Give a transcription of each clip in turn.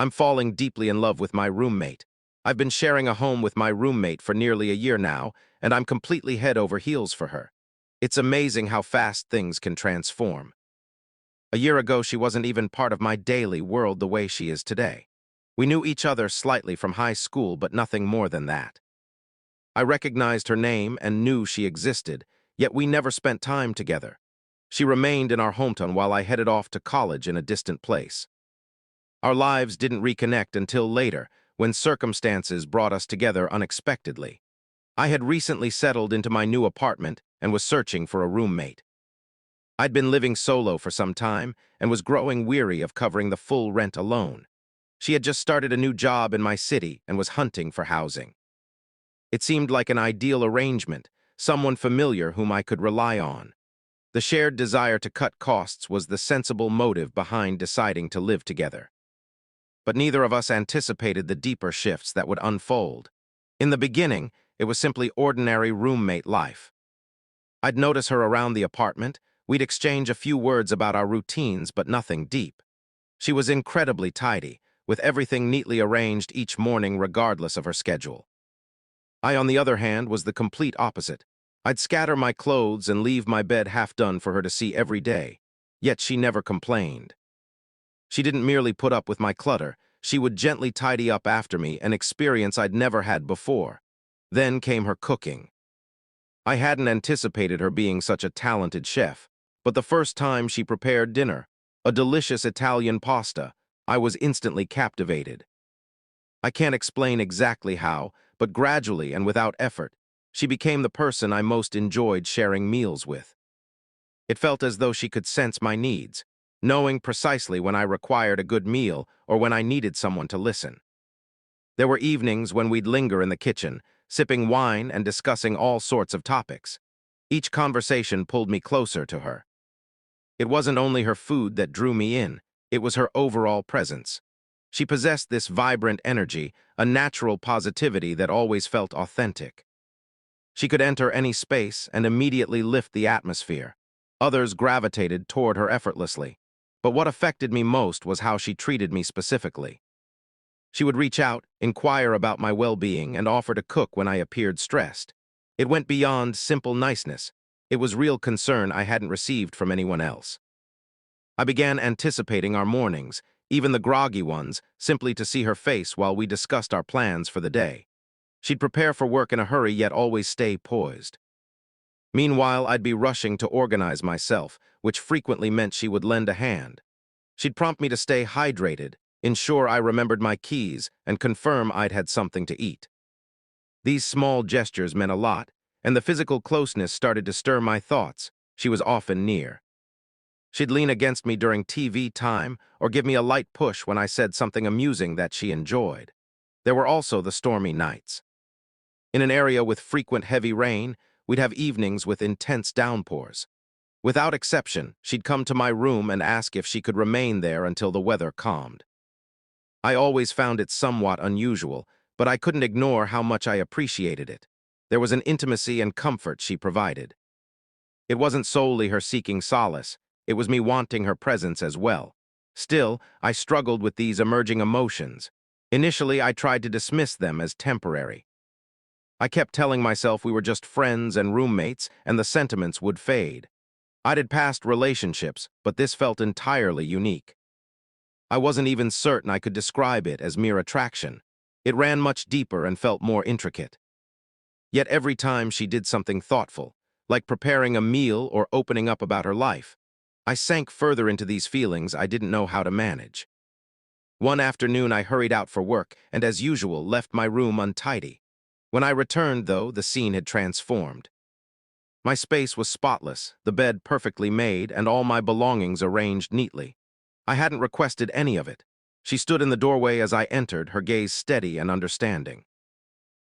I'm falling deeply in love with my roommate. I've been sharing a home with my roommate for nearly a year now, and I'm completely head over heels for her. It's amazing how fast things can transform. A year ago, she wasn't even part of my daily world the way she is today. We knew each other slightly from high school, but nothing more than that. I recognized her name and knew she existed, yet we never spent time together. She remained in our hometown while I headed off to college in a distant place. Our lives didn't reconnect until later, when circumstances brought us together unexpectedly. I had recently settled into my new apartment and was searching for a roommate. I'd been living solo for some time and was growing weary of covering the full rent alone. She had just started a new job in my city and was hunting for housing. It seemed like an ideal arrangement, someone familiar whom I could rely on. The shared desire to cut costs was the sensible motive behind deciding to live together. But neither of us anticipated the deeper shifts that would unfold. In the beginning, it was simply ordinary roommate life. I'd notice her around the apartment, we'd exchange a few words about our routines, but nothing deep. She was incredibly tidy, with everything neatly arranged each morning regardless of her schedule. I, on the other hand, was the complete opposite. I'd scatter my clothes and leave my bed half done for her to see every day, yet she never complained. She didn't merely put up with my clutter, she would gently tidy up after me, an experience I'd never had before. Then came her cooking. I hadn't anticipated her being such a talented chef, but the first time she prepared dinner, a delicious Italian pasta, I was instantly captivated. I can't explain exactly how, but gradually and without effort, she became the person I most enjoyed sharing meals with. It felt as though she could sense my needs, knowing precisely when I required a good meal or when I needed someone to listen. There were evenings when we'd linger in the kitchen, sipping wine and discussing all sorts of topics. Each conversation pulled me closer to her. It wasn't only her food that drew me in, it was her overall presence. She possessed this vibrant energy, a natural positivity that always felt authentic. She could enter any space and immediately lift the atmosphere. Others gravitated toward her effortlessly. But what affected me most was how she treated me specifically. She would reach out, inquire about my well-being, and offer to cook when I appeared stressed. It went beyond simple niceness. It was real concern I hadn't received from anyone else. I began anticipating our mornings, even the groggy ones, simply to see her face while we discussed our plans for the day. She'd prepare for work in a hurry, yet always stay poised. Meanwhile, I'd be rushing to organize myself, which frequently meant she would lend a hand. She'd prompt me to stay hydrated, ensure I remembered my keys, and confirm I'd had something to eat. These small gestures meant a lot, and the physical closeness started to stir my thoughts. She was often near. She'd lean against me during TV time or give me a light push when I said something amusing that she enjoyed. There were also the stormy nights. In an area with frequent heavy rain, we'd have evenings with intense downpours. Without exception, she'd come to my room and ask if she could remain there until the weather calmed. I always found it somewhat unusual, but I couldn't ignore how much I appreciated it. There was an intimacy and comfort she provided. It wasn't solely her seeking solace, it was me wanting her presence as well. Still, I struggled with these emerging emotions. Initially, I tried to dismiss them as temporary. I kept telling myself we were just friends and roommates, and the sentiments would fade. I'd had past relationships, but this felt entirely unique. I wasn't even certain I could describe it as mere attraction. It ran much deeper and felt more intricate. Yet every time she did something thoughtful, like preparing a meal or opening up about her life, I sank further into these feelings I didn't know how to manage. One afternoon, I hurried out for work and, as usual, left my room untidy. When I returned, though, the scene had transformed. My space was spotless, the bed perfectly made, and all my belongings arranged neatly. I hadn't requested any of it. She stood in the doorway as I entered, her gaze steady and understanding.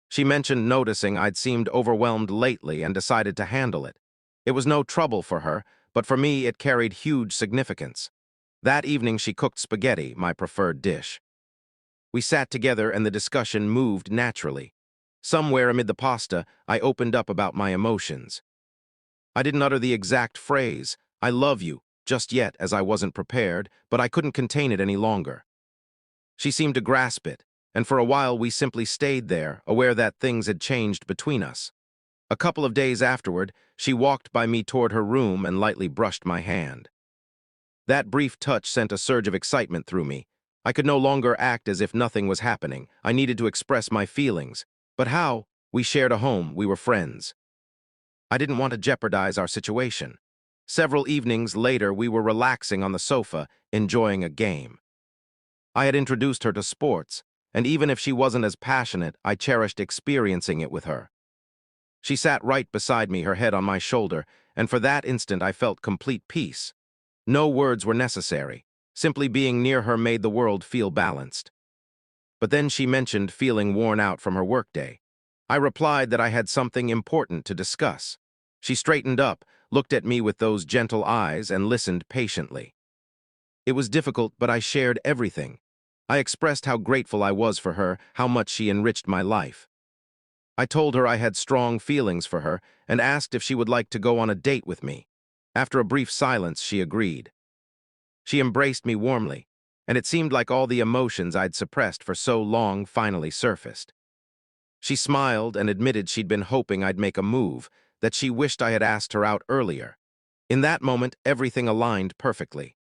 She mentioned noticing I'd seemed overwhelmed lately and decided to handle it. It was no trouble for her, but for me it carried huge significance. That evening she cooked spaghetti, my preferred dish. We sat together and the discussion moved naturally. Somewhere amid the pasta, I opened up about my emotions. I didn't utter the exact phrase, "I love you," just yet, as I wasn't prepared, but I couldn't contain it any longer. She seemed to grasp it, and for a while we simply stayed there, aware that things had changed between us. A couple of days afterward, she walked by me toward her room and lightly brushed my hand. That brief touch sent a surge of excitement through me. I could no longer act as if nothing was happening. I needed to express my feelings. But how? We shared a home, we were friends. I didn't want to jeopardize our situation. Several evenings later, we were relaxing on the sofa, enjoying a game. I had introduced her to sports, and even if she wasn't as passionate, I cherished experiencing it with her. She sat right beside me, her head on my shoulder, and for that instant I felt complete peace. No words were necessary. Simply being near her made the world feel balanced. But then she mentioned feeling worn out from her workday. I replied that I had something important to discuss. She straightened up, looked at me with those gentle eyes, and listened patiently. It was difficult, but I shared everything. I expressed how grateful I was for her, how much she enriched my life. I told her I had strong feelings for her and asked if she would like to go on a date with me. After a brief silence, she agreed. She embraced me warmly, and it seemed like all the emotions I'd suppressed for so long finally surfaced. She smiled and admitted she'd been hoping I'd make a move, that she wished I had asked her out earlier. In that moment, everything aligned perfectly.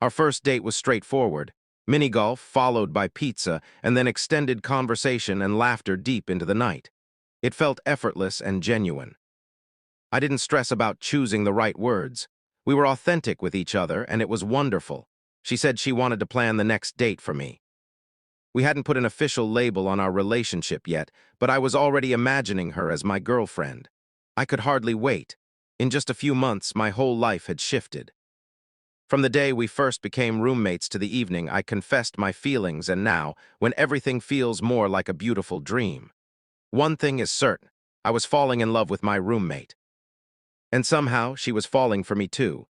Our first date was straightforward: mini-golf followed by pizza, and then extended conversation and laughter deep into the night. It felt effortless and genuine. I didn't stress about choosing the right words. We were authentic with each other, and it was wonderful. She said she wanted to plan the next date for me. We hadn't put an official label on our relationship yet, but I was already imagining her as my girlfriend. I could hardly wait. In just a few months, my whole life had shifted. From the day we first became roommates to the evening I confessed my feelings, and now, when everything feels more like a beautiful dream. One thing is certain: I was falling in love with my roommate. And somehow, she was falling for me too.